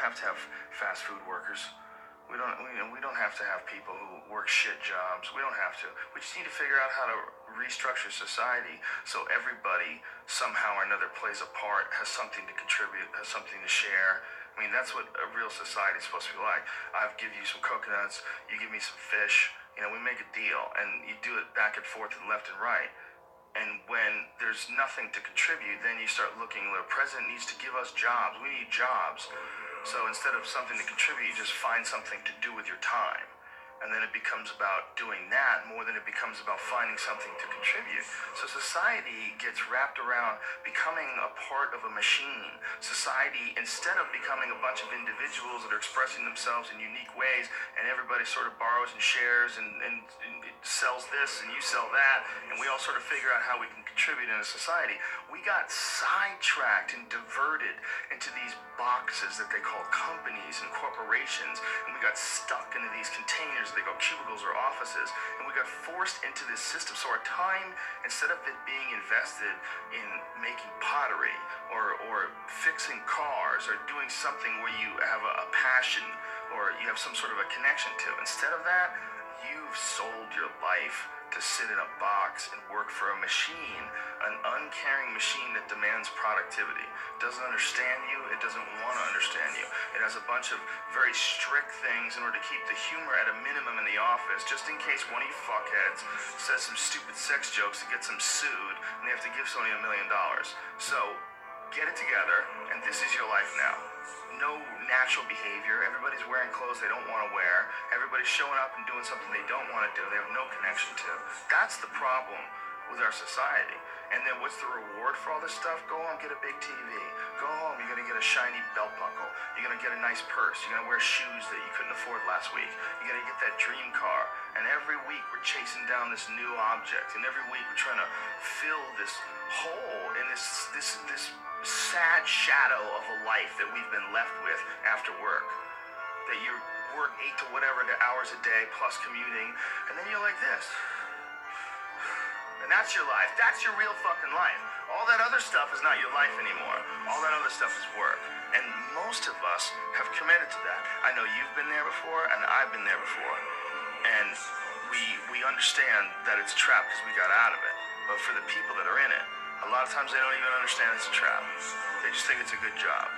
have to have fast food workers. We don't have to have people who work shit jobs. We don't have to. We just need to figure out how to restructure society so everybody somehow or another plays a part, has something to contribute, has something to share. I mean, that's what a real society is supposed to be like. I give you some coconuts, you give me some fish. We make a deal, and you do it back and forth and left and right. And when there's nothing to contribute, then you start looking, the president needs to give us jobs. We need jobs. So instead of something to contribute, you just find something to do with your time. And then it becomes about doing that more than it becomes about finding something to contribute. So society gets wrapped around becoming a part of a machine. Society, instead of becoming a bunch of individuals that are expressing themselves in unique ways, and everybody sort of borrows and shares and sells this and you sell that, and we all sort of figure out how we can contribute in a society, we got sidetracked and diverted into these boxes that they call companies and corporations, and we got stuck into these containers. They go cubicles or offices, and we got forced into this system. So our time, instead of it being invested in making pottery or fixing cars or doing something where you have a passion or you have some sort of a connection to, instead of that, you've sold your life to sit in a box and work for a machine, an uncaring machine that demands productivity. It doesn't understand you. It doesn't want to understand you. It has a bunch of very strict things in order to keep the humor at a minimum in the office, just in case one of you fuckheads says some stupid sex jokes that gets them sued, and they have to give somebody $1 million. So get it together, and this is your life now. No natural behavior. Everybody's wearing clothes they don't want to wear. Everybody's showing up and doing something they don't want to do. They have no connection to. That's the problem with our society. And then what's the reward for all this stuff? Go home, get a big TV. Go home, you're going to get a shiny belt buckle. You're going to get a nice purse. You're going to wear shoes that you couldn't afford last week. You're going to get that dream car. And every week we're chasing down this new object. And every week we're trying to fill this hole in this sad shadow of a life that we've been left with after work. That you work 8 to whatever the hours a day plus commuting, and then you're like this. And that's your life. That's your real fucking life. All that other stuff is not your life anymore. All that other stuff is work. And most of us have committed to that. I know you've been there before, and I've been there before. And we understand that it's a trap because we got out of it. But for the people that are in it, a lot of times they don't even understand it's a trap. They just think it's a good job.